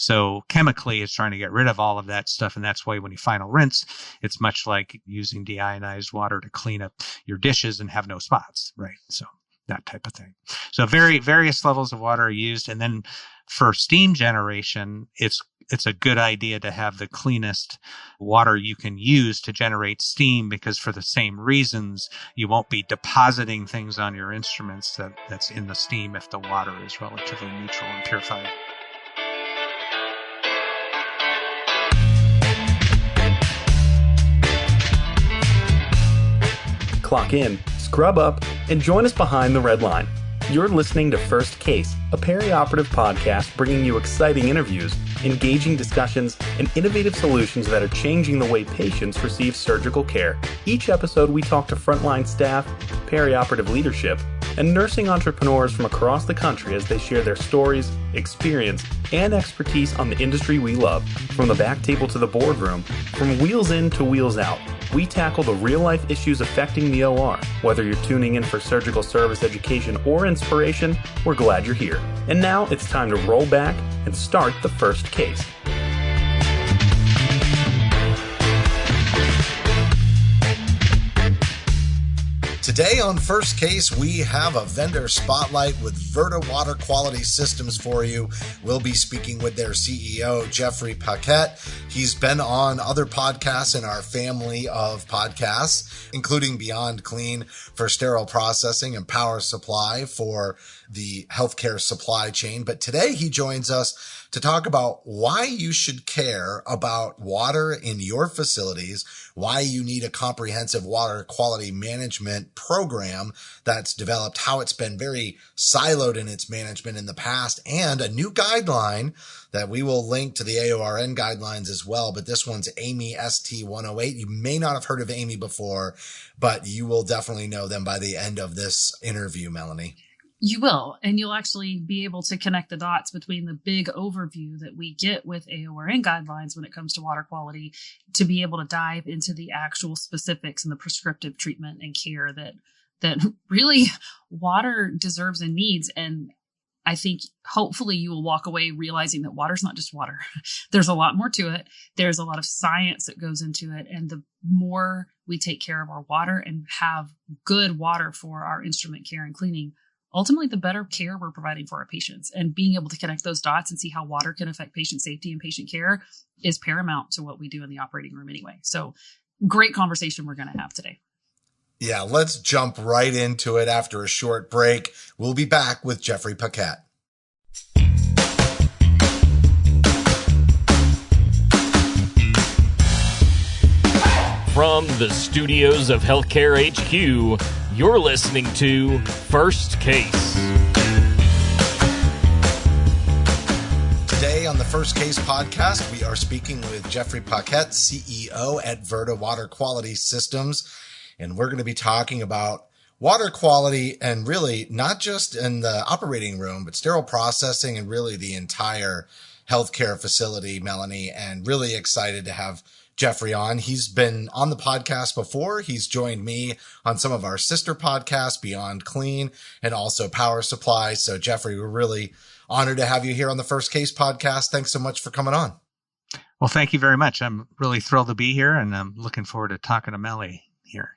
So chemically, it's trying to get rid of all of that stuff. And that's why when you final rinse, it's much like using deionized water to clean up your dishes and have no spots, right? So that type of thing. So various levels of water are used. And then for steam generation, it's a good idea to have the cleanest water you can use to generate steam, because for the same reasons, you won't be depositing things on your instruments that's in the steam if the water is relatively neutral and purified. Clock in, scrub up, and join us behind the red line. You're listening to First Case, a perioperative podcast bringing you exciting interviews, engaging discussions, and innovative solutions that are changing the way patients receive surgical care. Each episode, we talk to frontline staff, perioperative leadership, and nursing entrepreneurs from across the country as they share their stories, experience, and expertise on the industry we love. From the back table to the boardroom, from wheels in to wheels out, we tackle the real-life issues affecting the OR. Whether you're tuning in for surgical service education or inspiration, we're glad you're here. And now it's time to roll back and start the first case. Today on First Case, we have a vendor spotlight with VERDA Water Quality Systems for you. We'll be speaking with their CEO, Jeffrey Paquet. He's been on other podcasts in our family of podcasts, including Beyond Clean for sterile processing and power supply for the healthcare supply chain. But today he joins us to talk about why you should care about water in your facilities, why you need a comprehensive water quality management program that's developed, how it's been very siloed in its management in the past, and a new guideline that we will link to the AORN guidelines as well. But this one's AAMI ST108. You may not have heard of AAMI before, but you will definitely know them by the end of this interview, Melanie. You will, and you'll actually be able to connect the dots between the big overview that we get with AORN guidelines when it comes to water quality to be able to dive into the actual specifics and the prescriptive treatment and care that really water deserves and needs. And I think hopefully you will walk away realizing that water's not just water. There's a lot more to it. There's a lot of science that goes into it. And the more we take care of our water and have good water for our instrument care and cleaning, ultimately, the better care we're providing for our patients. And being able to connect those dots and see how water can affect patient safety and patient care is paramount to what we do in the operating room anyway. So great conversation we're going to have today. Yeah, let's jump right into it after a short break. We'll be back with Jeffrey Paquet. From the studios of Healthcare HQ, you're listening to First Case. Today on the First Case podcast, we are speaking with Jeffrey Paquet, CEO at VERDA Water Quality Systems, and we're going to be talking about water quality and really not just in the operating room, but sterile processing and really the entire healthcare facility, Melanie, and really excited to have Jeffrey on. He's been on the podcast before. He's joined me on some of our sister podcasts, Beyond Clean and also Power Supply. So Jeffrey, we're really honored to have you here on the First Case podcast. Thanks so much for coming on. Well, thank you very much. I'm really thrilled to be here, and I'm looking forward to talking to Melanie here.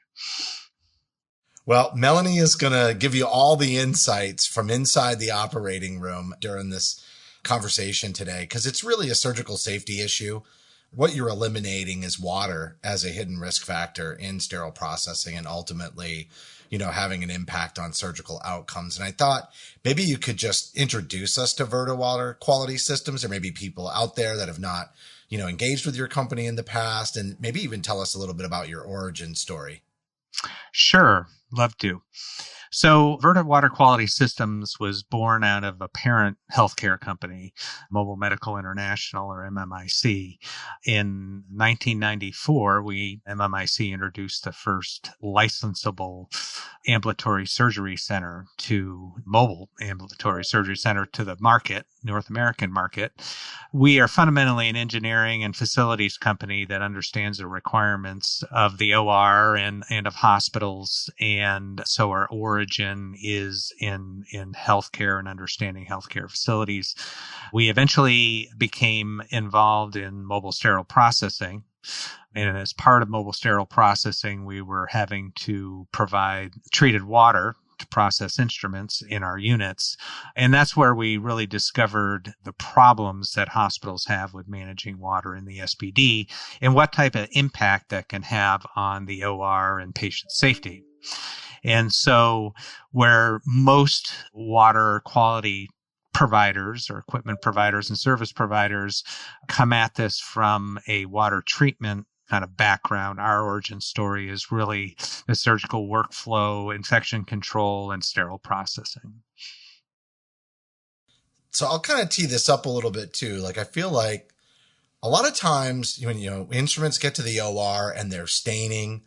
Well, Melanie is going to give you all the insights from inside the operating room during this conversation today, because it's really a surgical safety issue. What you're eliminating is water as a hidden risk factor in sterile processing and ultimately, having an impact on surgical outcomes. And I thought maybe you could just introduce us to VERDA Water Quality Systems. There may be people out there that have not, engaged with your company in the past, and maybe even tell us a little bit about your origin story. Sure. Love to. So VERDA Water Quality Systems was born out of a parent healthcare company, Mobile Medical International, or MMIC. In 1994, MMIC introduced the first licensable ambulatory surgery center mobile ambulatory surgery center to the market, North American market. We are fundamentally an engineering and facilities company that understands the requirements of the OR and of hospitals. And so our origin origin is in healthcare and understanding healthcare facilities. We eventually became involved in mobile sterile processing. And as part of mobile sterile processing, we were having to provide treated water to process instruments in our units. And that's where we really discovered the problems that hospitals have with managing water in the SPD and what type of impact that can have on the OR and patient safety. And so where most water quality providers or equipment providers and service providers come at this from a water treatment kind of background, our origin story is really the surgical workflow, infection control, and sterile processing. So I'll kind of tee this up a little bit too. Like, I feel like a lot of times when, instruments get to the OR and they're staining,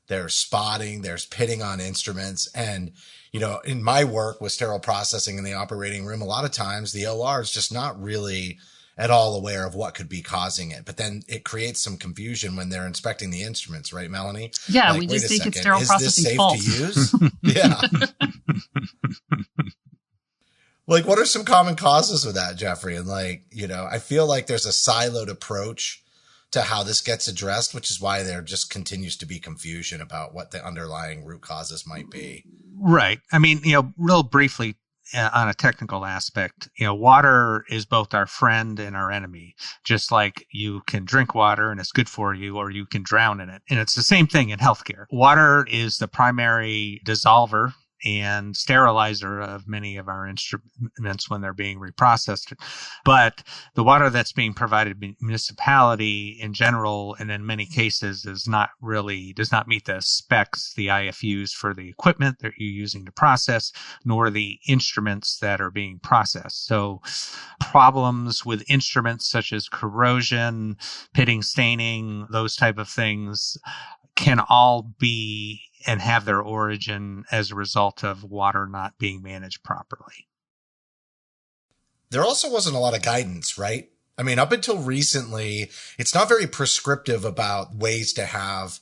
there's spotting, there's pitting on instruments. And, in my work with sterile processing in the operating room, a lot of times the OR is just not really at all aware of what could be causing it. But then it creates some confusion when they're inspecting the instruments, right, Melanie? Yeah, we just think it's sterile processing fault. Is this safe to use? Yeah. Like, what are some common causes of that, Jeffrey? And I feel like there's a siloed approach to how this gets addressed, which is why there just continues to be confusion about what the underlying root causes might be. Right. I mean, real briefly, on a technical aspect, water is both our friend and our enemy. Just like you can drink water and it's good for you, or you can drown in it. And it's the same thing in healthcare. Water is the primary dissolver and sterilizer of many of our instruments when they're being reprocessed. But the water that's being provided by municipality in general, and in many cases, does not meet the specs, the IFUs for the equipment that you're using to process, nor the instruments that are being processed. So problems with instruments such as corrosion, pitting, staining, those type of things can all be and have their origin as a result of water not being managed properly. There also wasn't a lot of guidance, right? I mean, up until recently, it's not very prescriptive about ways to have,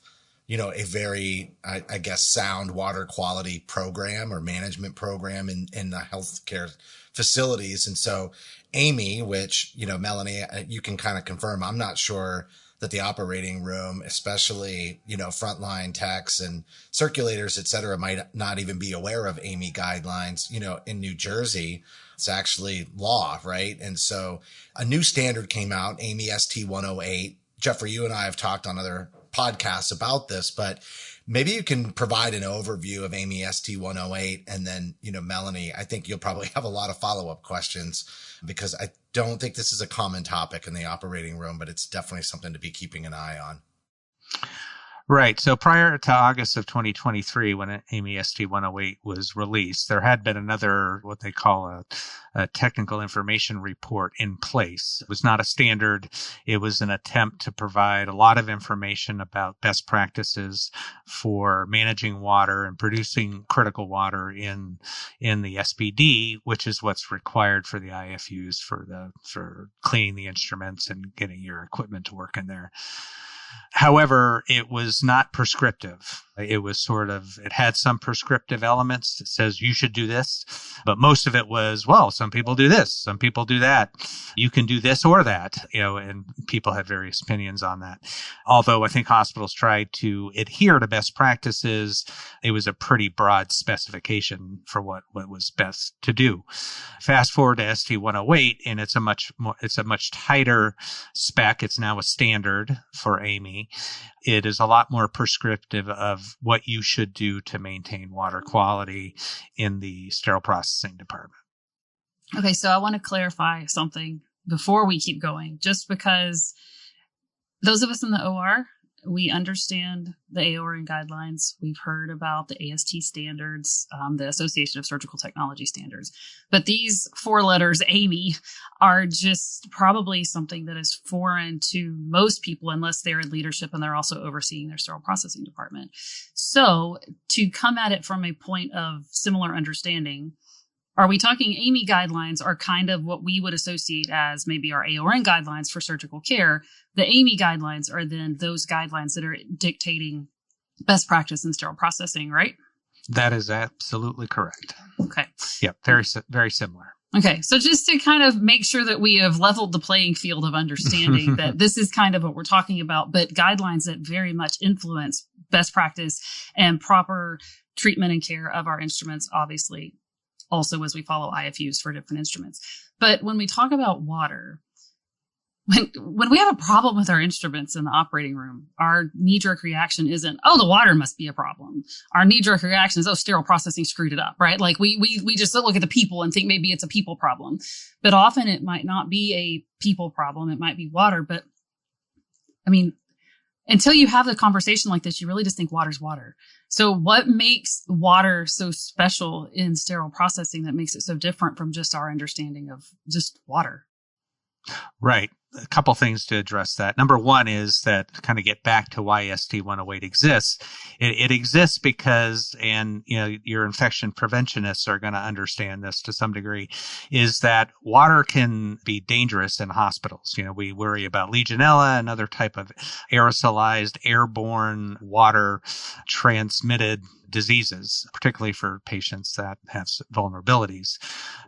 a very, I guess, sound water quality program or management program in the healthcare facilities. And so AAMI, which, Melanie, you can kind of confirm, I'm not sure that the operating room, especially, frontline techs and circulators, et cetera, might not even be aware of AAMI guidelines. In New Jersey, it's actually law, right? And so a new standard came out, AAMI ST108. Jeffrey, you and I have talked on other podcasts about this, but maybe you can provide an overview of AAMI ST108. And then, Melanie, I think you'll probably have a lot of follow-up questions, because I don't think this is a common topic in the operating room, but it's definitely something to be keeping an eye on. Right. So prior to August of 2023, when AAMI ST108 was released, there had been another, what they call a technical information report in place. It was not a standard. It was an attempt to provide a lot of information about best practices for managing water and producing critical water in the SPD, which is what's required for the IFUs for cleaning the instruments and getting your equipment to work in there. However, it was not prescriptive. It was it had some prescriptive elements. It says you should do this, but most of it was, well, some people do this, some people do that. You can do this or that, and people have various opinions on that. Although I think hospitals tried to adhere to best practices, it was a pretty broad specification for what was best to do. Fast forward to ST108, and it's a much tighter spec. It's now a standard for AAMI. It is a lot more prescriptive of what you should do to maintain water quality in the sterile processing department. Okay, so I want to clarify something before we keep going, just because those of us in the OR, we understand the AORN guidelines. We've heard about the AST standards, the Association of Surgical Technology standards. But these four letters, AAMI, are just probably something that is foreign to most people unless they're in leadership and they're also overseeing their sterile processing department. So to come at it from a point of similar understanding, are we talking AAMI guidelines are kind of what we would associate as maybe our AORN guidelines for surgical care? The AAMI guidelines are then those guidelines that are dictating best practice in sterile processing, right? That is absolutely correct. Okay. Yep. Very, very similar. Okay. So just to kind of make sure that we have leveled the playing field of understanding that this is kind of what we're talking about, but guidelines that very much influence best practice and proper treatment and care of our instruments, obviously, also as we follow IFUs for different instruments. But when we talk about water, when we have a problem with our instruments in the operating room, our knee-jerk reaction isn't, oh, the water must be a problem. Our knee-jerk reaction is, oh, sterile processing screwed it up, right? Like we just look at the people and think maybe it's a people problem. But often it might not be a people problem. It might be water. But I mean, until you have a conversation like this, you really just think water's water. So what makes water so special in sterile processing that makes it so different from just our understanding of just water? Right. A couple things to address that. Number one is that kind of get back to why ST108 exists. It exists because, and your infection preventionists are going to understand this to some degree, is that water can be dangerous in hospitals. We worry about Legionella, another type of aerosolized, airborne, water transmitted diseases, particularly for patients that have vulnerabilities.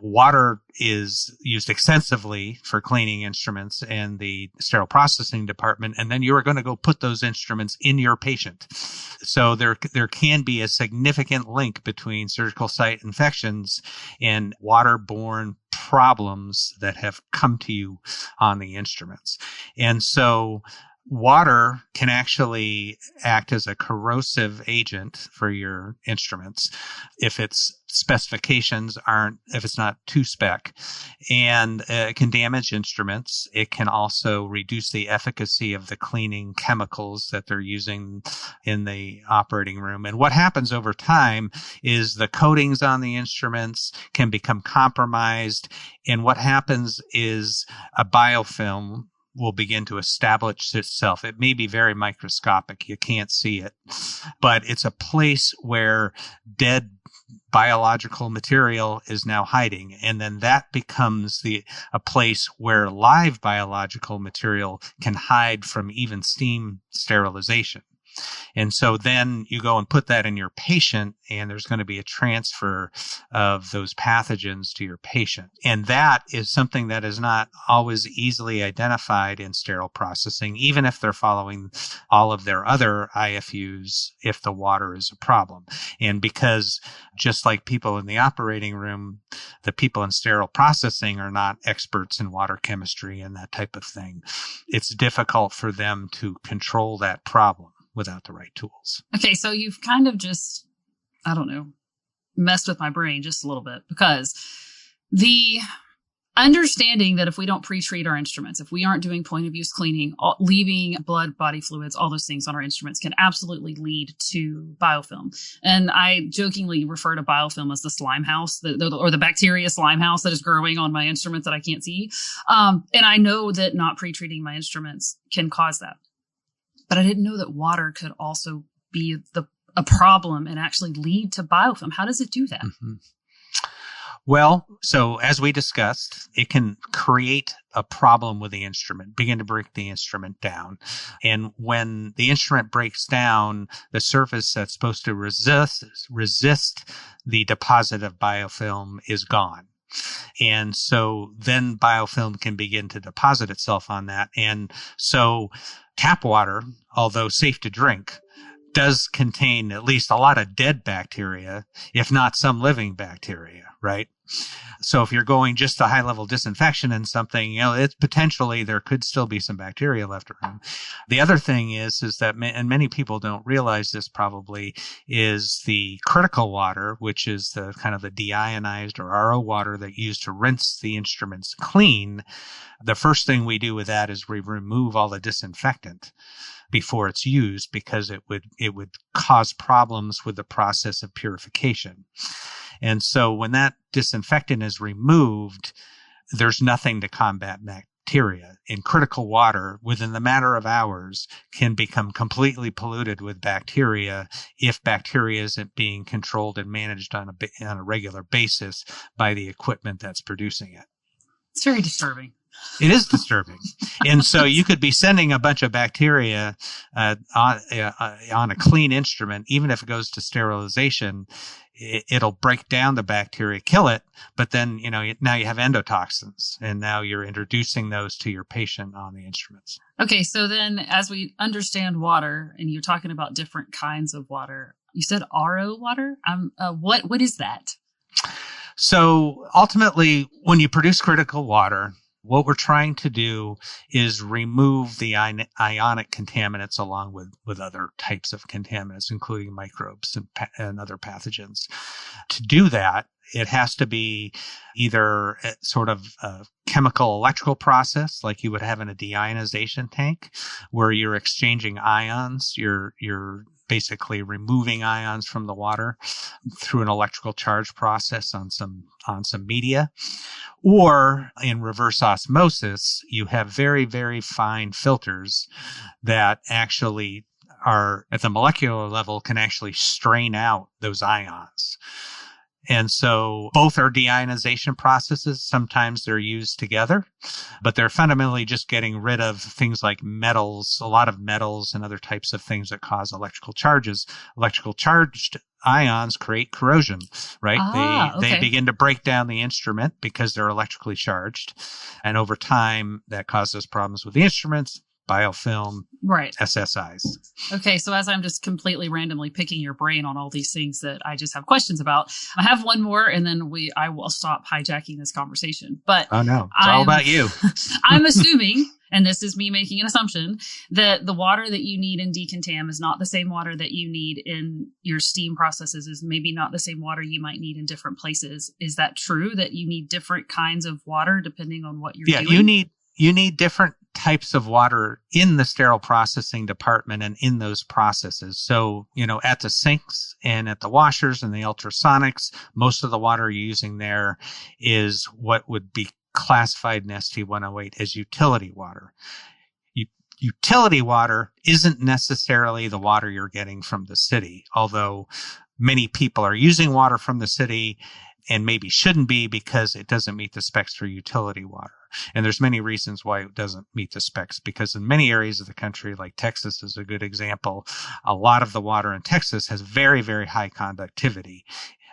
Water is used extensively for cleaning instruments in the sterile processing department, and then you are going to go put those instruments in your patient. So there can be a significant link between surgical site infections and waterborne problems that have come to you on the instruments. And so water can actually act as a corrosive agent for your instruments if its specifications if it's not to spec, and it can damage instruments. It can also reduce the efficacy of the cleaning chemicals that they're using in the operating room. And what happens over time is the coatings on the instruments can become compromised. And what happens is a biofilm will begin to establish itself. It may be very microscopic. You can't see it, but it's a place where dead biological material is now hiding. And then that becomes a place where live biological material can hide from even steam sterilization. And so then you go and put that in your patient, and there's going to be a transfer of those pathogens to your patient. And that is something that is not always easily identified in sterile processing, even if they're following all of their other IFUs, if the water is a problem. And because just like people in the operating room, the people in sterile processing are not experts in water chemistry and that type of thing, it's difficult for them to control that problem without the right tools. Okay, so you've kind of just, messed with my brain just a little bit, because the understanding that if we don't pre-treat our instruments, if we aren't doing point of use cleaning, leaving blood, body fluids, all those things on our instruments can absolutely lead to biofilm. And I jokingly refer to biofilm as the slime house, or the bacteria slime house that is growing on my instrument that I can't see. And I know that not pre-treating my instruments can cause that. But I didn't know that water could also be a problem and actually lead to biofilm. How does it do that? Mm-hmm. Well, so as we discussed, it can create a problem with the instrument, begin to break the instrument down. And when the instrument breaks down, the surface that's supposed to resist the deposit of biofilm is gone. And so then biofilm can begin to deposit itself on that. And so tap water, although safe to drink, does contain at least a lot of dead bacteria, if not some living bacteria, right? So if you're going just a high level disinfection in something, it's potentially there could still be some bacteria left around. The other thing is that, and many people don't realize this probably, is the critical water, which is the kind of the deionized or RO water that you use to rinse the instruments clean. The first thing we do with that is we remove all the disinfectant before it's used, because it would cause problems with the process of purification. And so when that disinfectant is removed, there's nothing to combat bacteria. In critical water, within the matter of hours, can become completely polluted with bacteria if bacteria isn't being controlled and managed on a regular basis by the equipment that's producing it. It's very disturbing. It is disturbing. And so you could be sending a bunch of bacteria on a clean instrument. Even if it goes to sterilization, it'll break down the bacteria, kill it. But then, now you have endotoxins, and now you're introducing those to your patient on the instruments. Okay. So then as we understand water, and you're talking about different kinds of water, you said RO water. What is that? So ultimately, when you produce critical water, what we're trying to do is remove the ionic contaminants along with other types of contaminants, including microbes and other pathogens. To do that, it has to be either a sort of a chemical electrical process, like you would have in a deionization tank, where you're exchanging ions. You're basically removing ions from the water through an electrical charge process on some media. Or in reverse osmosis, you have very, very fine filters that actually are at the molecular level can actually strain out those ions. And so both are deionization processes. Sometimes they're used together, but they're fundamentally just getting rid of things like metals, a lot of metals and other types of things that cause electrical charges. Electrical charged ions create corrosion, right? They begin to break down the instrument because they're electrically charged. And over time, that causes problems with the instruments, biofilm, right, SSIs. Okay, so as I'm just completely randomly picking your brain on all these things that I just have questions about, I have one more, and then I will stop hijacking this conversation. But oh no, it's all about you. I'm assuming, and this is me making an assumption, that the water that you need in decontam is not the same water that you need in your steam processes, is maybe not the same water you might need in different places. Is that true, that you need different kinds of water depending on what you're doing? Yeah, you need different types of water in the sterile processing department and in those processes. So, at the sinks and at the washers and the ultrasonics, most of the water you're using there is what would be classified in ST108 as utility water. Utility water isn't necessarily the water you're getting from the city, although many people are using water from the city and maybe shouldn't be because it doesn't meet the specs for utility water. And there's many reasons why it doesn't meet the specs, because in many areas of the country, like Texas is a good example, a lot of the water in Texas has very, very high conductivity.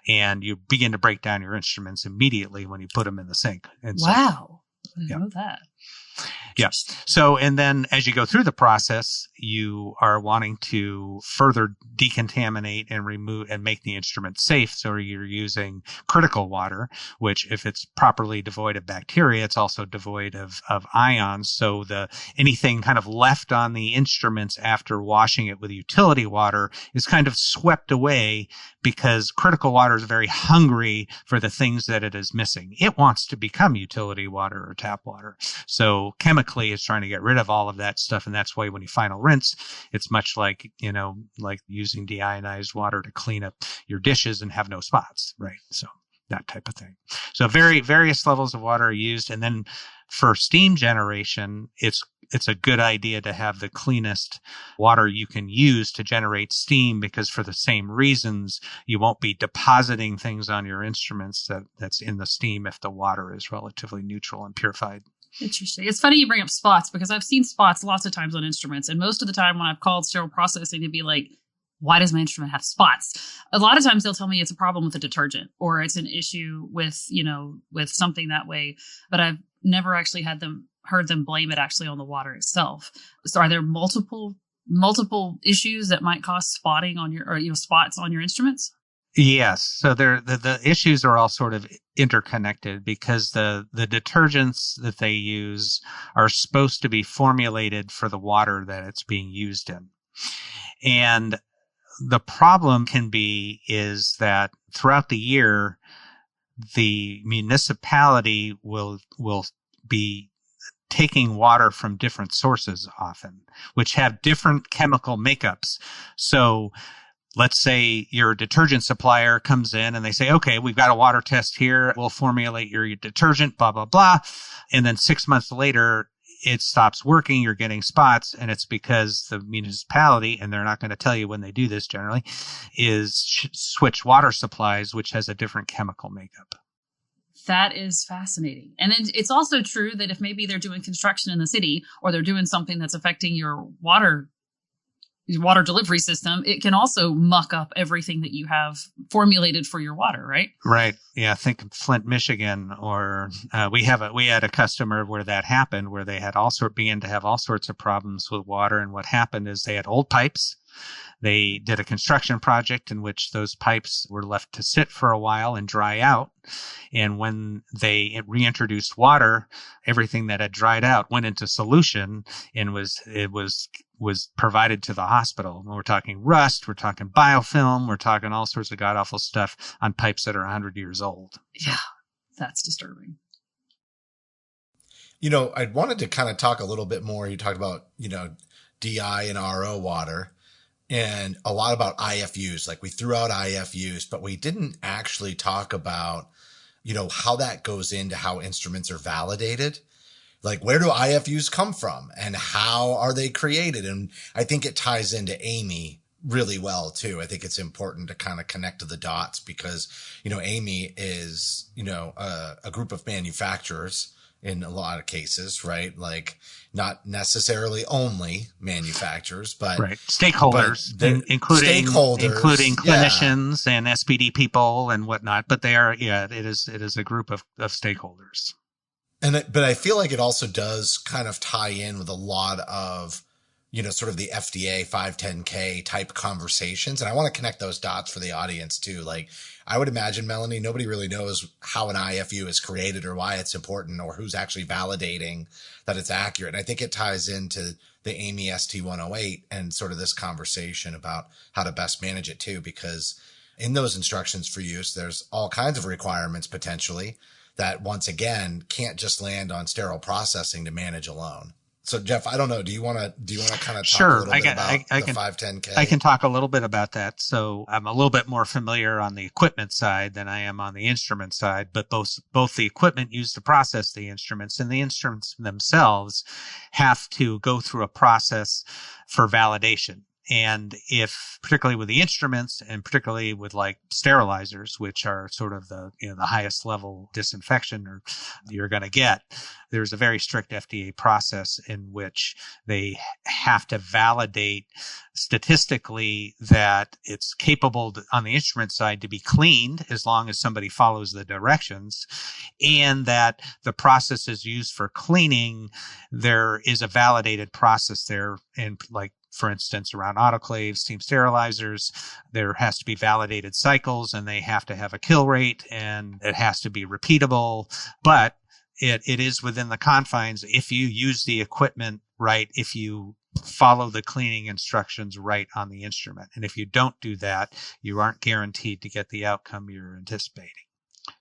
And you begin to break down your instruments immediately when you put them in the sink. And wow. I didn't know that. Yeah. So, and then as you go through the process, you are wanting to further decontaminate and remove and make the instrument safe. So you're using critical water, which if it's properly devoid of bacteria, it's also devoid of ions. So anything kind of left on the instruments after washing it with utility water is kind of swept away, because critical water is very hungry for the things that it is missing. It wants to become utility water or tap water. So chemically, it's trying to get rid of all of that stuff. And that's why when you final rinse, it's much like, like using deionized water to clean up your dishes and have no spots, right? So that type of thing. So various levels of water are used. And then for steam generation, it's a good idea to have the cleanest water you can use to generate steam, because for the same reasons, you won't be depositing things on your instruments that's in the steam if the water is relatively neutral and purified. Interesting. It's funny you bring up spots, because I've seen spots lots of times on instruments. And most of the time when I've called sterile processing to be like, why does my instrument have spots? A lot of times they'll tell me it's a problem with the detergent, or it's an issue with, with something that way. But I've never actually heard them blame it actually on the water itself. So are there multiple issues that might cause spotting on spots on your instruments? Yes. So the issues are all sort of interconnected, because the detergents that they use are supposed to be formulated for the water that it's being used in. And the problem is that throughout the year, the municipality will be taking water from different sources often, which have different chemical makeups. So let's say your detergent supplier comes in and they say, okay, we've got a water test here. We'll formulate your detergent, blah, blah, blah. And then 6 months later, it stops working. You're getting spots. And it's because the municipality, and they're not going to tell you when they do this generally, is switch water supplies, which has a different chemical makeup. That is fascinating. And then it's also true that if maybe they're doing construction in the city or they're doing something that's affecting your water delivery system, it can also muck up everything that you have formulated for your water, right? Right. Yeah. Think of Flint, Michigan, or we had a customer where that happened, where they had began to have all sorts of problems with water. And what happened is they had old pipes. They did a construction project in which those pipes were left to sit for a while and dry out. And when they reintroduced water, everything that had dried out went into solution and was provided to the hospital. We're talking rust, we're talking biofilm, we're talking all sorts of god-awful stuff on pipes that are 100 years old. Yeah, that's disturbing. I wanted to kind of talk a little bit more. You talked about, DI and RO water and a lot about IFUs. Like we threw out IFUs, but we didn't actually talk about, how that goes into how instruments are validated. Like, where do IFUs come from and how are they created? And I think it ties into AAMI really well too. I think it's important to kind of connect to the dots because, AAMI is, a group of manufacturers in a lot of cases, right? Like not necessarily only manufacturers, but right. Stakeholders, including clinicians and SPD people and whatnot. But they are, it is a group of stakeholders. But I feel like it also does kind of tie in with a lot of, sort of the FDA 510K type conversations. And I want to connect those dots for the audience too. Like I would imagine, Melanie, nobody really knows how an IFU is created or why it's important or who's actually validating that it's accurate. And I think it ties into the AAMI ST108 and sort of this conversation about how to best manage it too, because in those instructions for use, there's all kinds of requirements potentially that once again can't just land on sterile processing to manage alone. So Jeff, I don't know. Do you want to kind of talk a little bit about the 510K? I can talk a little bit about that. So I'm a little bit more familiar on the equipment side than I am on the instrument side, but both the equipment used to process the instruments and the instruments themselves have to go through a process for validation. And particularly with the instruments and particularly with like sterilizers, which are sort of the highest level disinfection you're going to get, there's a very strict FDA process in which they have to validate statistically that it's capable on the instrument side to be cleaned as long as somebody follows the directions, and that the process is used for cleaning. There is a validated process there, and like, for instance, around autoclaves, steam sterilizers, there has to be validated cycles and they have to have a kill rate and it has to be repeatable. But it is within the confines if you use the equipment right, if you follow the cleaning instructions right on the instrument. And if you don't do that, you aren't guaranteed to get the outcome you're anticipating.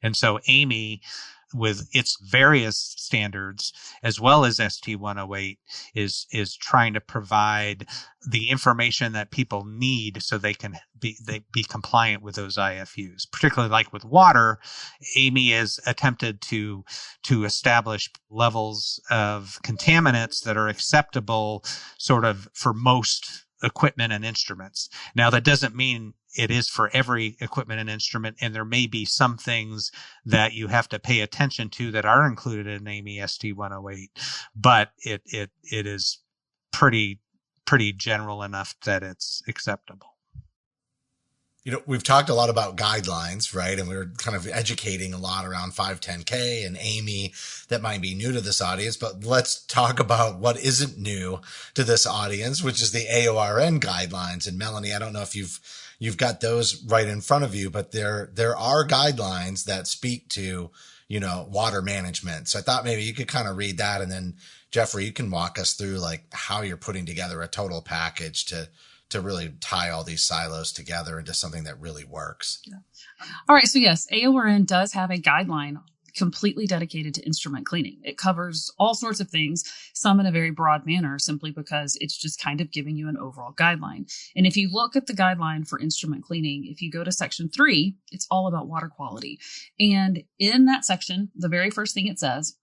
And so AAMI, with its various standards, as well as ST108, is trying to provide the information that people need so they can be compliant with those IFUs. Particularly like with water, AAMI has attempted to establish levels of contaminants that are acceptable sort of for most equipment and instruments. Now, that doesn't mean it is for every equipment and instrument, and there may be some things that you have to pay attention to that are included in AAMI ST108, but it is pretty general enough that it's acceptable. We've talked a lot about guidelines, right? And we're kind of educating a lot around 510K and AAMI that might be new to this audience, but let's talk about what isn't new to this audience, which is the AORN guidelines. And Melanie, I don't know if you've got those right in front of you, but there are guidelines that speak to, water management. So I thought maybe you could kind of read that. And then Jeffrey, you can walk us through like how you're putting together a total package to really tie all these silos together into something that really works. Yeah. All right. So yes, AORN does have a guideline completely dedicated to instrument cleaning. It covers all sorts of things, some in a very broad manner, simply because it's just kind of giving you an overall guideline. And if you look at the guideline for instrument cleaning, if you go to section 3, it's all about water quality. And in that section, the very first thing it says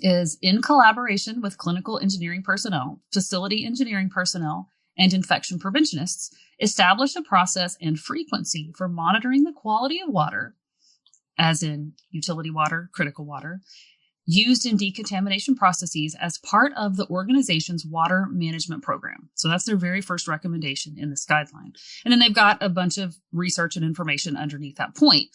is, in collaboration with clinical engineering personnel, facility engineering personnel, and infection preventionists, establish a process and frequency for monitoring the quality of water as in utility water, critical water, used in decontamination processes as part of the organization's water management program. So that's their very first recommendation in this guideline. And then they've got a bunch of research and information underneath that point.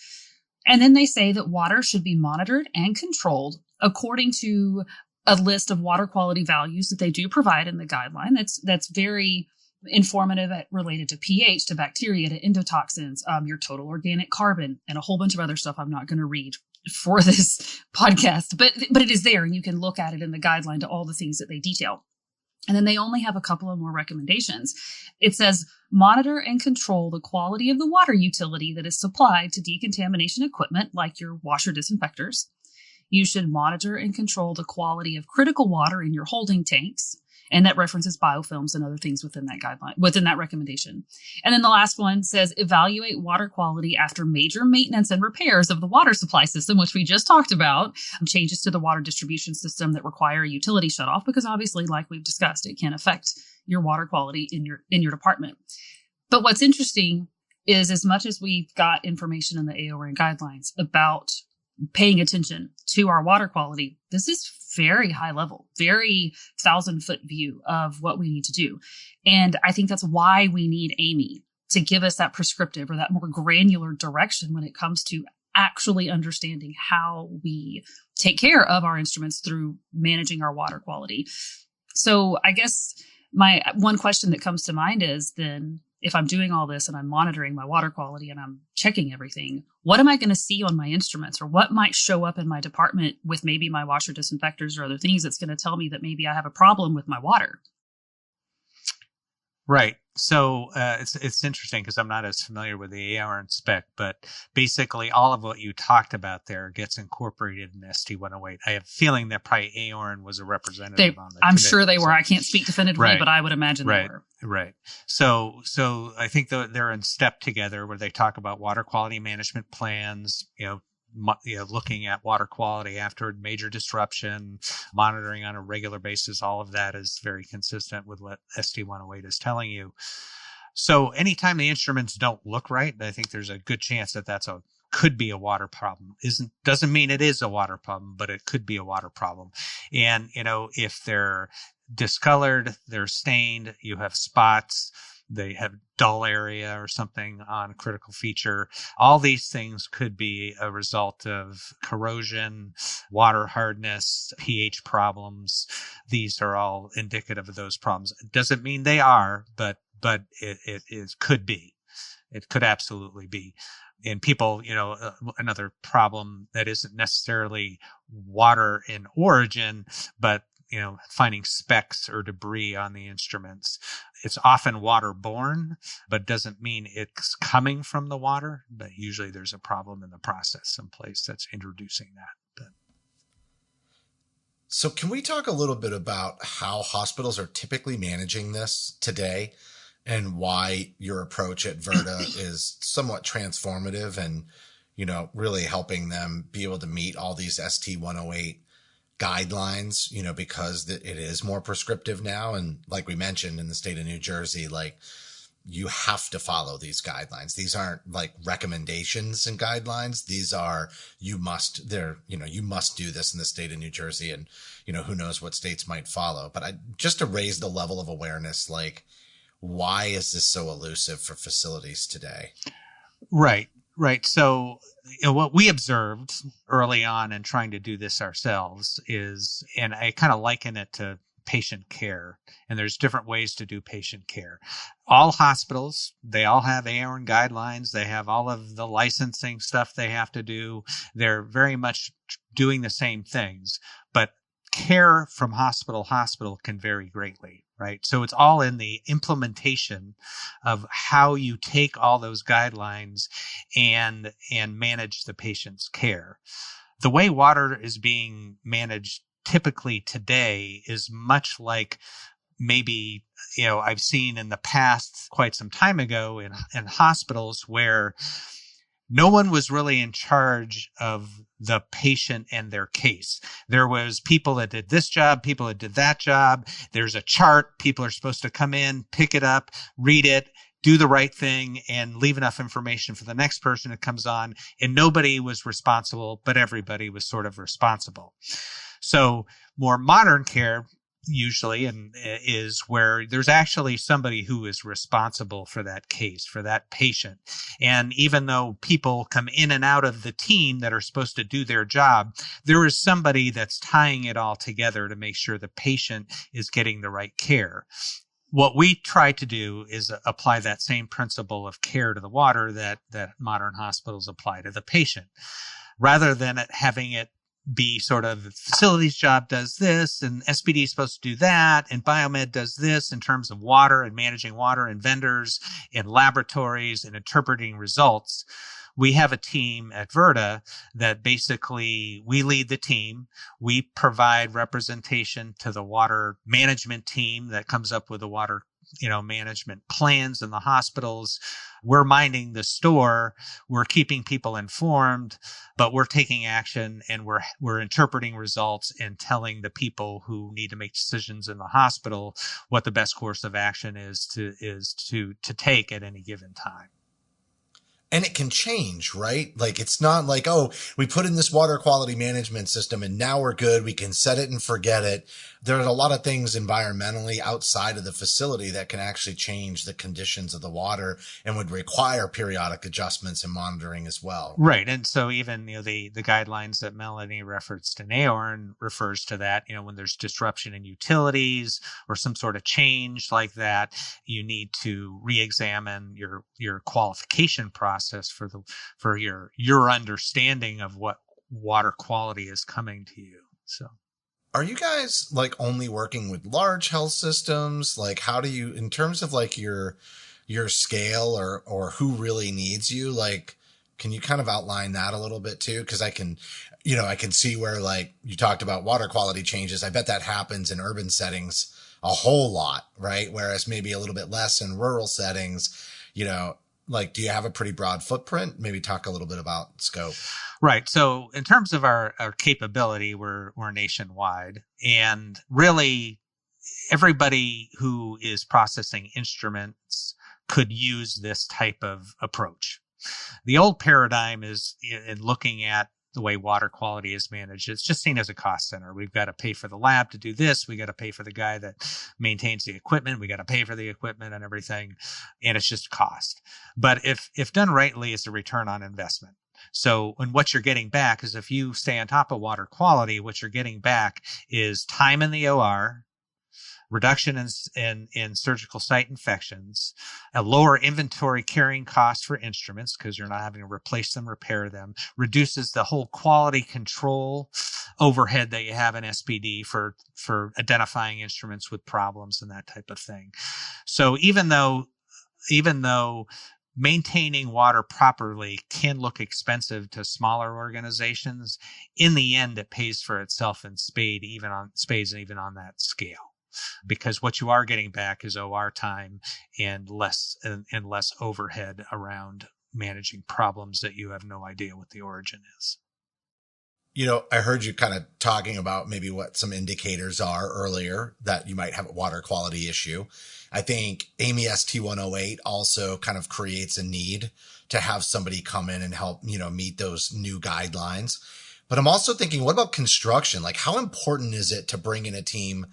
And then they say that water should be monitored and controlled according to a list of water quality values that they do provide in the guideline. That's very informative, related to pH, to bacteria, to endotoxins, your total organic carbon, and a whole bunch of other stuff I'm not going to read for this podcast, but it is there, and you can look at it in the guideline to all the things that they detail. And then they only have a couple of more recommendations. It says, monitor and control the quality of the water utility that is supplied to decontamination equipment, like your washer disinfectors. You should monitor and control the quality of critical water in your holding tanks. And that references biofilms and other things within that guideline, within that recommendation. And then the last one says, evaluate water quality after major maintenance and repairs of the water supply system, which we just talked about, changes to the water distribution system that require a utility shutoff, because obviously, like we've discussed, it can affect your water quality in your department. But what's interesting is, as much as we've got information in the AORN guidelines about paying attention to our water quality, this is very high level, very 1,000-foot view of what we need to do. And I think that's why we need AAMI to give us that prescriptive or that more granular direction when it comes to actually understanding how we take care of our instruments through managing our water quality. So I guess my one question that comes to mind is, then, if I'm doing all this and I'm monitoring my water quality and I'm checking everything, what am I going to see on my instruments, or what might show up in my department with maybe my washer disinfectors or other things that's going to tell me that maybe I have a problem with my water? Right. So it's interesting because I'm not as familiar with the AORN spec, but basically all of what you talked about there gets incorporated in ST108. I have a feeling that probably AORN was a representative on the I'm committee, sure they were. so. I can't speak definitively, Right. but I would imagine they were. Right. So I think they're in step together where they talk about water quality management plans, looking at water quality after major disruption, monitoring on a regular basis. All of that is very consistent with what ST108 is telling you. So anytime the instruments don't look right, I think there's a good chance that could be a water problem. Doesn't mean it is a water problem, but it could be a water problem. And, if they're discolored, they're stained, you have spots, they have dull area or something on a critical feature. All these things could be a result of corrosion, water hardness, pH problems. These are all indicative of those problems. It doesn't mean they are, but it could be. It could absolutely be. And people, another problem that isn't necessarily water in origin, but finding specks or debris on the instruments. It's often waterborne, but doesn't mean it's coming from the water. But usually there's a problem in the process someplace that's introducing that. So can we talk a little bit about how hospitals are typically managing this today, and why your approach at VERDA is somewhat transformative and, really helping them be able to meet all these ST108 guidelines, because it is more prescriptive now. And like we mentioned, in the state of New Jersey, you have to follow these guidelines. These aren't like recommendations and guidelines. These are, you must do this in the state of New Jersey, and, who knows what states might follow. But just to raise the level of awareness, why is this so elusive for facilities today? Right. So what we observed early on in trying to do this ourselves is, and I kind of liken it to patient care, and there's different ways to do patient care. All hospitals, they all have AORN guidelines. They have all of the licensing stuff they have to do. They're very much doing the same things, but care from hospital to hospital can vary greatly, right? So it's all in the implementation of how you take all those guidelines and manage the patient's care. The way water is being managed typically today is much like maybe, I've seen in the past quite some time ago in hospitals where no one was really in charge of the patient and their case. There was people that did this job, people that did that job. There's a chart. People are supposed to come in, pick it up, read it, do the right thing and leave enough information for the next person that comes on. And nobody was responsible, but everybody was sort of responsible. So more modern care usually is where there's actually somebody who is responsible for that case, for that patient. And even though people come in and out of the team that are supposed to do their job, there is somebody that's tying it all together to make sure the patient is getting the right care. What we try to do is apply that same principle of care to the water that modern hospitals apply to the patient, rather than having it be sort of the facilities job does this and SPD is supposed to do that and biomed does this in terms of water and managing water and vendors and laboratories and interpreting results. We have a team at VERDA that basically we lead the team. We provide representation to the water management team that comes up with the water management plans in the hospitals. We're minding the store. We're keeping people informed, but we're taking action and we're interpreting results and telling the people who need to make decisions in the hospital what the best course of action is to take at any given time. And it can change, right? Like, it's not like, oh, we put in this water quality management system and now we're good. We can set it and forget it. There's a lot of things environmentally outside of the facility that can actually change the conditions of the water and would require periodic adjustments and monitoring as well. Right. And so even, the guidelines that Melanie referenced in AORN refers to that, when there's disruption in utilities or some sort of change like that, you need to re-examine your qualification process for your understanding of what water quality is coming to you. So are you guys like only working with large health systems? Like, how do you, in terms of like your scale or who really needs you, like, can you kind of outline that a little bit too? Cause I can see where, like, you talked about water quality changes. I bet that happens in urban settings a whole lot, right? Whereas maybe a little bit less in rural settings, like, do you have a pretty broad footprint? Maybe talk a little bit about scope. Right. So in terms of our capability, we're nationwide, and really everybody who is processing instruments could use this type of approach. The old paradigm is in looking at the way water quality is managed. It's just seen as a cost center. We've got to pay for the lab to do this. We got to pay for the guy that maintains the equipment. We got to pay for the equipment and everything. And it's just cost. But if done rightly, it's a return on investment. So, and what you're getting back is if you stay on top of water quality, what you're getting back is time in the OR, reduction in surgical site infections, a lower inventory carrying cost for instruments because you're not having to replace them, repair them, reduces the whole quality control overhead that you have in SPD for identifying instruments with problems and that type of thing. So even though maintaining water properly can look expensive to smaller organizations, in the end, it pays for itself in spades, even on that scale. Because what you are getting back is OR time and less overhead around managing problems that you have no idea what the origin is. I heard you kind of talking about maybe what some indicators are earlier that you might have a water quality issue. I think AAMI ST108 also kind of creates a need to have somebody come in and help, meet those new guidelines. But I'm also thinking, what about construction? Like, how important is it to bring in a team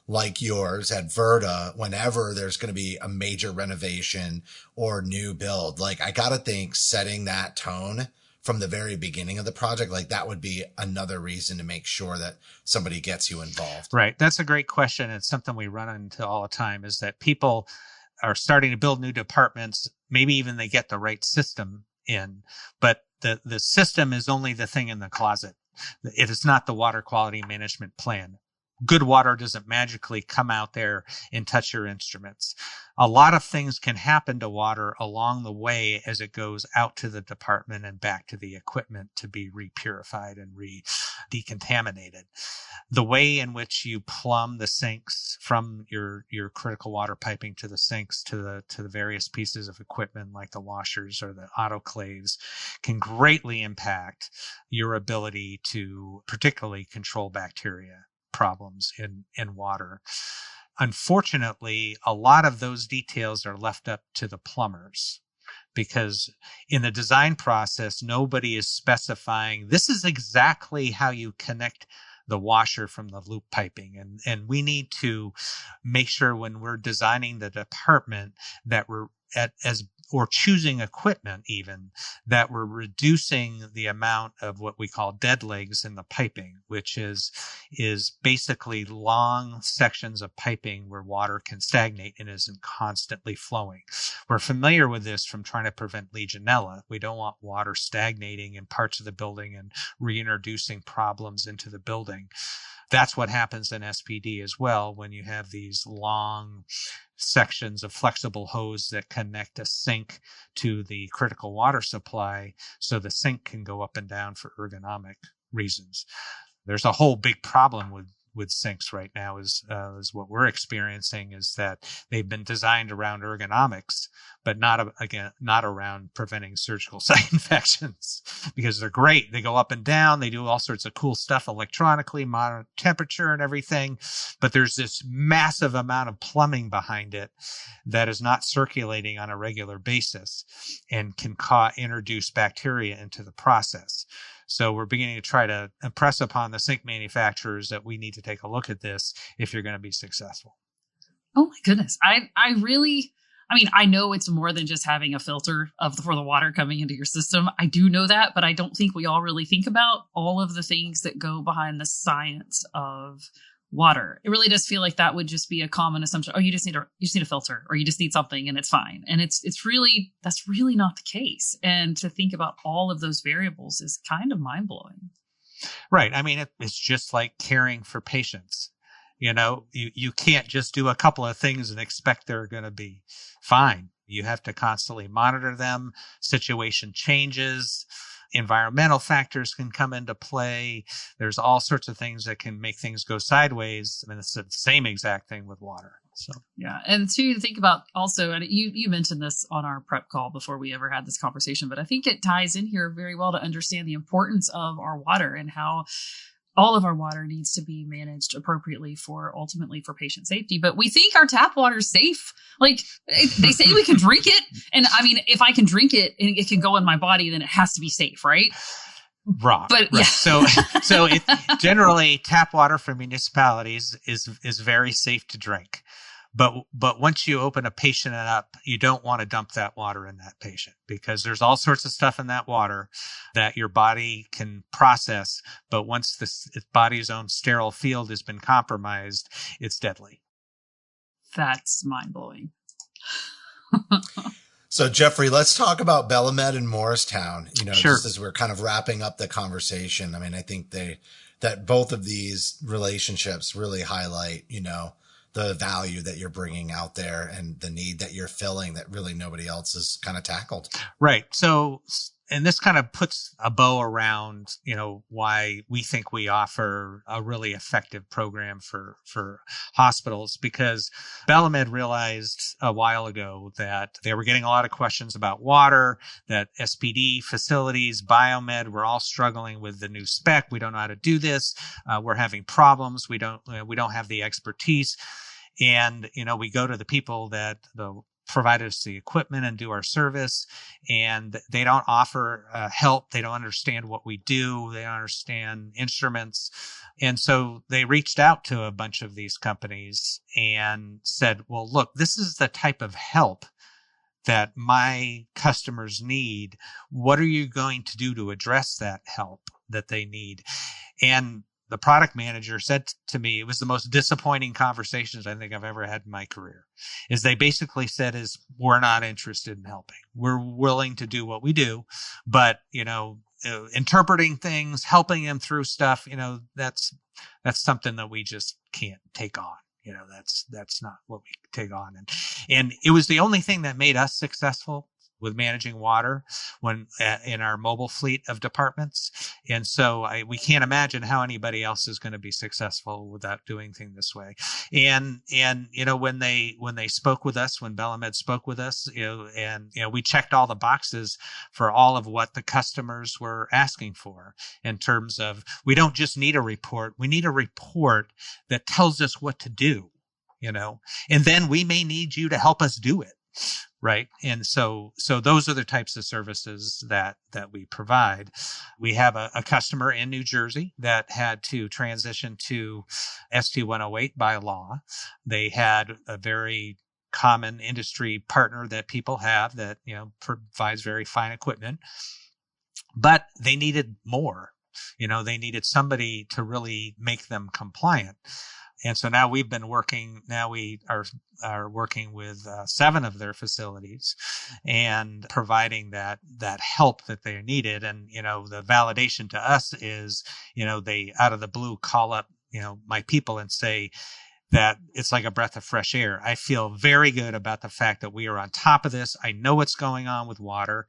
like yours at VERDA whenever there's going to be a major renovation or new build? Like, I got to think setting that tone from the very beginning of the project, like that would be another reason to make sure that somebody gets you involved. Right. That's a great question. It's something we run into all the time, is that people are starting to build new departments. Maybe even they get the right system in, but the system is only the thing in the closet. It is not the water quality management plan. Good water doesn't magically come out there and touch your instruments. A lot of things can happen to water along the way as it goes out to the department and back to the equipment to be repurified and decontaminated. The way in which you plumb the sinks from your critical water piping to the sinks to the various pieces of equipment like the washers or the autoclaves can greatly impact your ability to particularly control bacteria problems in water. unfortunately, a lot of those details are left up to the plumbers, because in the design process, nobody is specifying this is exactly how you connect the washer from the loop piping. And we need to make sure when we're designing the department that we're or choosing equipment even, that we're reducing the amount of what we call dead legs in the piping, which is basically long sections of piping where water can stagnate and isn't constantly flowing. We're familiar with this from trying to prevent Legionella. We don't want water stagnating in parts of the building and reintroducing problems into the building. That's what happens in SPD as well when you have these long sections of flexible hose that connect a sink to the critical water supply so the sink can go up and down for ergonomic reasons. There's a whole big problem with sinks right now is what we're experiencing is that they've been designed around ergonomics, but not around preventing surgical site infections, because they're great. They go up and down. They do all sorts of cool stuff electronically, monitor temperature and everything. But there's this massive amount of plumbing behind it that is not circulating on a regular basis and can introduce bacteria into the process. So we're beginning to try to impress upon the sink manufacturers that we need to take a look at this if you're going to be successful. Oh my goodness. I know it's more than just having a filter for the water coming into your system. I do know that, but I don't think we all really think about all of the things that go behind the science of water. It really does feel like that would just be a common assumption. Oh, you just need a filter, or you just need something and it's fine. And that's really not the case. And to think about all of those variables is kind of mind blowing. Right. I mean, it's just like caring for patients. You can't just do a couple of things and expect they're going to be fine. You have to constantly monitor them. Situation changes. Environmental factors can come into play. There's all sorts of things that can make things go sideways. I mean, it's the same exact thing with water. So yeah, and to think about also, and you mentioned this on our prep call before we ever had this conversation, but I think it ties in here very well to understand the importance of our water and how all of our water needs to be managed appropriately ultimately for patient safety. But we think our tap water is safe. Like they say we can drink it. And I mean, if I can drink it and it can go in my body, then it has to be safe, right? Right. Yeah. So generally tap water for municipalities is very safe to drink. But once you open a patient up, you don't want to dump that water in that patient, because there's all sorts of stuff in that water that your body can process. But once the body's own sterile field has been compromised, it's deadly. That's mind blowing. So Jeffrey, let's talk about Bellamed and Morristown, Sure. Just as we're kind of wrapping up the conversation. I mean, I think that both of these relationships really highlight, the value that you're bringing out there and the need that you're filling that really nobody else has kind of tackled. Right. So, and this kind of puts a bow around, why we think we offer a really effective program for hospitals, because Bellamed realized a while ago that they were getting a lot of questions about water, that SPD facilities, biomed, were all struggling with the new spec. We don't know how to do this. We're having problems. We don't have the expertise. And, we go to the people that provide us the equipment and do our service, and they don't offer help. They don't understand what we do. They don't understand instruments. And so they reached out to a bunch of these companies and said, well, look, this is the type of help that my customers need. What are you going to do to address that help that they need? And the product manager said to me, it was the most disappointing conversations I think I've ever had in my career, is they basically said we're not interested in helping. We're willing to do what we do, but, interpreting things, helping them through stuff, that's something that we just can't take on. That's not what we take on. And it was the only thing that made us successful with managing water in our mobile fleet of departments. And so we can't imagine how anybody else is going to be successful without doing things this way. And when they spoke with us, when Bellamed spoke with us, we checked all the boxes for all of what the customers were asking for, in terms of, we don't just need a report. We need a report that tells us what to do. and then we may need you to help us do it. Right. And so those are the types of services that we provide. We have a customer in New Jersey that had to transition to ST108 by law. They had a very common industry partner that people have that, provides very fine equipment, but they needed more. They needed somebody to really make them compliant. And so now we are working with 7 of their facilities and providing that help that they needed. And, the validation to us is, they out of the blue call up, my people and say that it's like a breath of fresh air. I feel very good about the fact that we are on top of this. I know what's going on with water,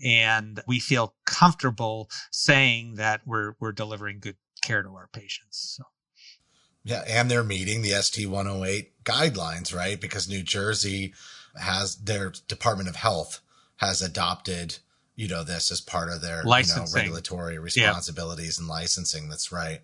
and we feel comfortable saying that we're delivering good care to our patients. So. Yeah, and they're meeting the ST108 guidelines, right? Because New Jersey has their Department of Health has adopted, this as part of their regulatory responsibilities and licensing. That's right.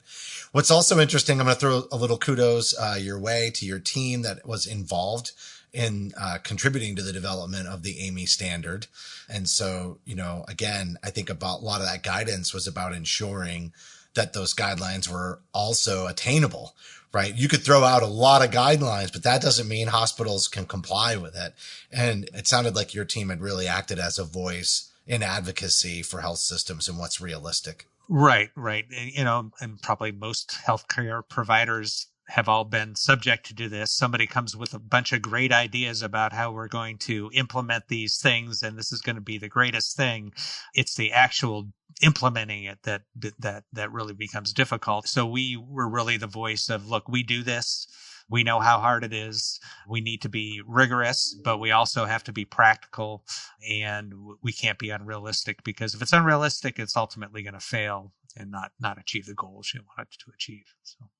What's also interesting, I'm going to throw a little kudos your way to your team that was involved in contributing to the development of the AAMI standard. And so, again, I think about a lot of that guidance was about ensuring that those guidelines were also attainable, right? You could throw out a lot of guidelines, but that doesn't mean hospitals can comply with it. And it sounded like your team had really acted as a voice in advocacy for health systems and what's realistic. Right. And probably most healthcare providers have all been subject to this. Somebody comes with a bunch of great ideas about how we're going to implement these things, and this is going to be the greatest thing. It's the actual implementing it that really becomes difficult. So we were really the voice of, look, we do this. We know how hard it is. We need to be rigorous, but we also have to be practical, and we can't be unrealistic, because if it's unrealistic, it's ultimately going to fail and not achieve the goals you want it to achieve. So.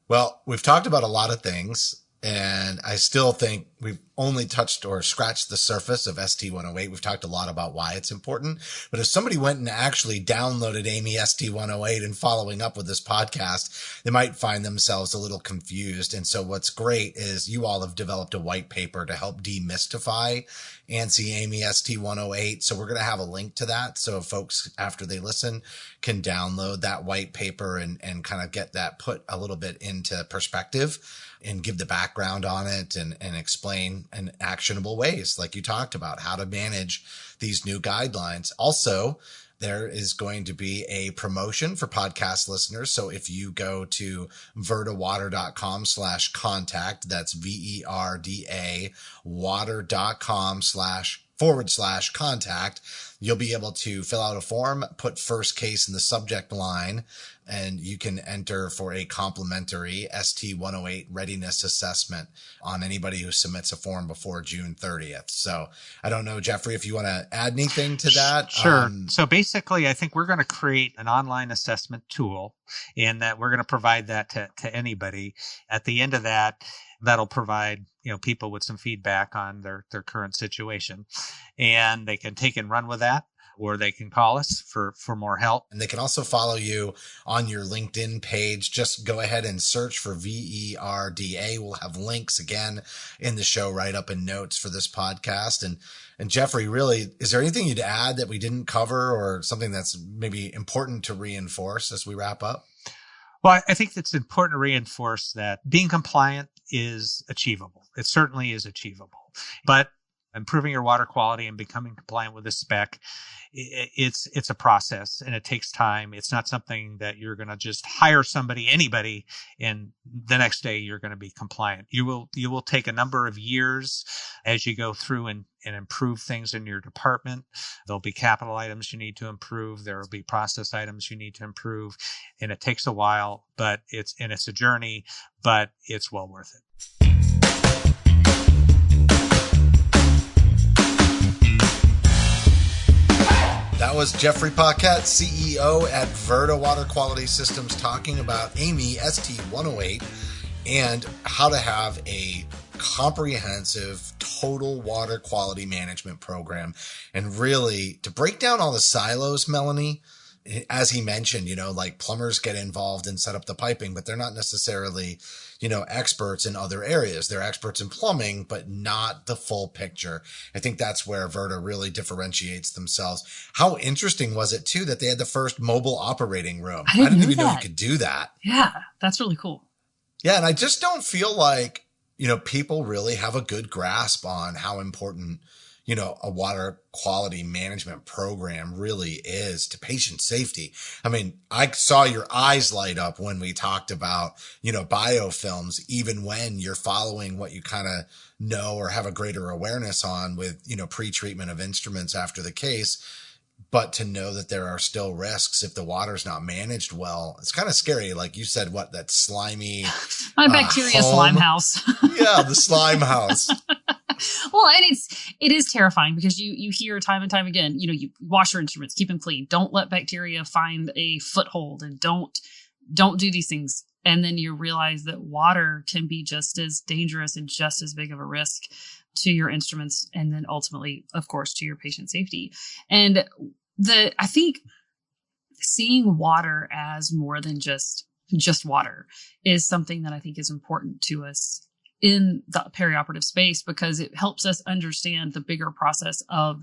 Well, we've talked about a lot of things, and I still think we've only touched or scratched the surface of ST108. We've talked a lot about why it's important, but if somebody went and actually downloaded AAMI ST108 and following up with this podcast, they might find themselves a little confused. And so what's great is you all have developed a white paper to help demystify ANSI AAMI ST108. So we're going to have a link to that. So folks, after they listen, can download that white paper and kind of get that put a little bit into perspective and give the background on it and explain in actionable ways, like you talked about, how to manage these new guidelines. Also, there is going to be a promotion for podcast listeners. So if you go to verdawater.com/contact, that's VERDA water.com//contact, you'll be able to fill out a form, put first case in the subject line, and you can enter for a complimentary ST108 readiness assessment on anybody who submits a form before June 30th. So I don't know, Jeffrey, if you want to add anything to that. Sure. So basically, I think we're going to create an online assessment tool, and that we're going to provide that to anybody. At the end of that, that'll provide people with some feedback on their current situation, and they can take and run with that, or they can call us for more help. And they can also follow you on your LinkedIn page. Just go ahead and search for VERDA. We'll have links again in the show write-up and notes for this podcast. And Jeffrey, really, is there anything you'd add that we didn't cover, or something that's maybe important to reinforce as we wrap up? Well, I think it's important to reinforce that being compliant is achievable. It certainly is achievable. But improving your water quality and becoming compliant with the spec, it's a process, and it takes time. It's not something that you're going to just hire anybody, and the next day you're going to be compliant. You will take a number of years as you go through and improve things in your department. There'll be capital items you need to improve. There will be process items you need to improve, and it takes a while, but it's a journey, but it's well worth it. That was Jeffrey Paquet, CEO at VERDA Water Quality Systems, talking about AAMI ST108 and how to have a comprehensive total water quality management program. And really, to break down all the silos, Melanie, as he mentioned, like plumbers get involved and set up the piping, but they're not necessarily experts in other areas. They're experts in plumbing, but not the full picture. I think that's where VERDA really differentiates themselves. How interesting was it too that they had the first mobile operating room? I didn't even know you could do that. Yeah, that's really cool. Yeah. And I just don't feel like, people really have a good grasp on how important, a water quality management program really is to patient safety. I mean, I saw your eyes light up when we talked about, biofilms, even when you're following what you kind of know or have a greater awareness on with, pre-treatment of instruments after the case. But to know that there are still risks if the water's not managed well, it's kind of scary. Like you said, that slimy my bacteria slime house. Yeah, the slime house. Well, and it is terrifying because you hear time and time again, you wash your instruments, keep them clean. Don't let bacteria find a foothold, and don't do these things. And then you realize that water can be just as dangerous and just as big of a risk to your instruments, and then ultimately, of course, to your patient safety. And I think seeing water as more than just water is something that I think is important to us in the perioperative space, because it helps us understand the bigger process of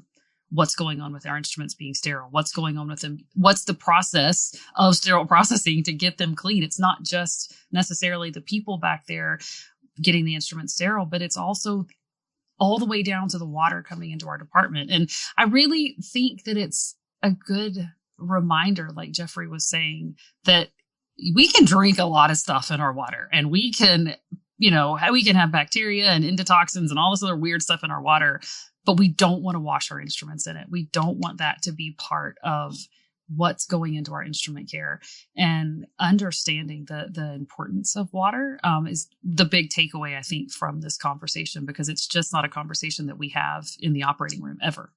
what's going on with our instruments being sterile, what's going on with them, what's the process of sterile processing to get them clean. It's not just necessarily the people back there getting the instruments sterile, but it's also all the way down to the water coming into our department. And I really think that it's a good reminder, like Jeffrey was saying, that we can drink a lot of stuff in our water, and we can have bacteria and endotoxins and all this other weird stuff in our water, but we don't want to wash our instruments in it. We don't want that to be part of what's going into our instrument care. And understanding the importance of water is the big takeaway, I think, from this conversation, because it's just not a conversation that we have in the operating room ever.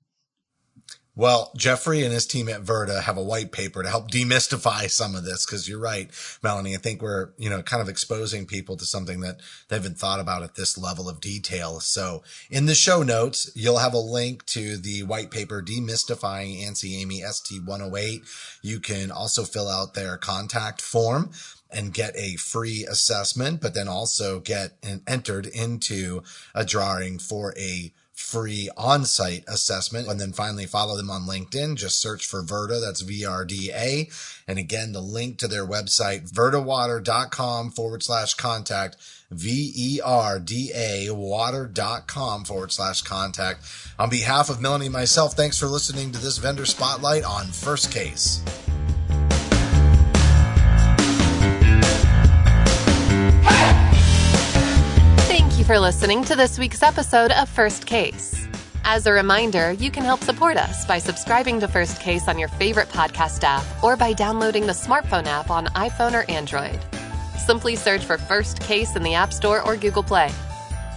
Well, Jeffrey and his team at VERDA have a white paper to help demystify some of this, because you're right, Melanie. I think we're, kind of exposing people to something that they haven't thought about at this level of detail. So in the show notes, you'll have a link to the white paper, Demystifying ANSI AAMI ST108. You can also fill out their contact form and get a free assessment, but then also get entered into a drawing for a free on-site assessment. And then finally follow them on LinkedIn. Just search for VERDA. That's VRDA. And again, the link to their website, verdawater.com/contact, VERDA water.com/contact. On behalf of Melanie and myself, thanks for listening to this Vendor Spotlight on First Case. For listening to this week's episode of First Case. As a reminder, you can help support us by subscribing to First Case on your favorite podcast app, or by downloading the smartphone app on iPhone or Android. Simply search for First Case in the App Store or Google Play.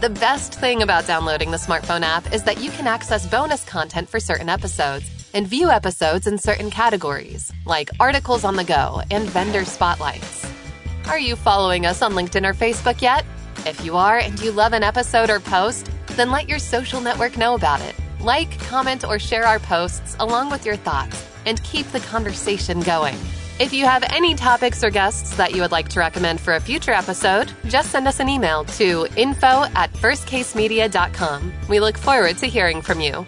The best thing about downloading the smartphone app is that you can access bonus content for certain episodes and view episodes in certain categories, like articles on the go and vendor spotlights. Are you following us on LinkedIn or Facebook yet? If you are and you love an episode or post, then let your social network know about it. Like, comment, or share our posts along with your thoughts, and keep the conversation going. If you have any topics or guests that you would like to recommend for a future episode, just send us an email to info@firstcasemedia.com. We look forward to hearing from you.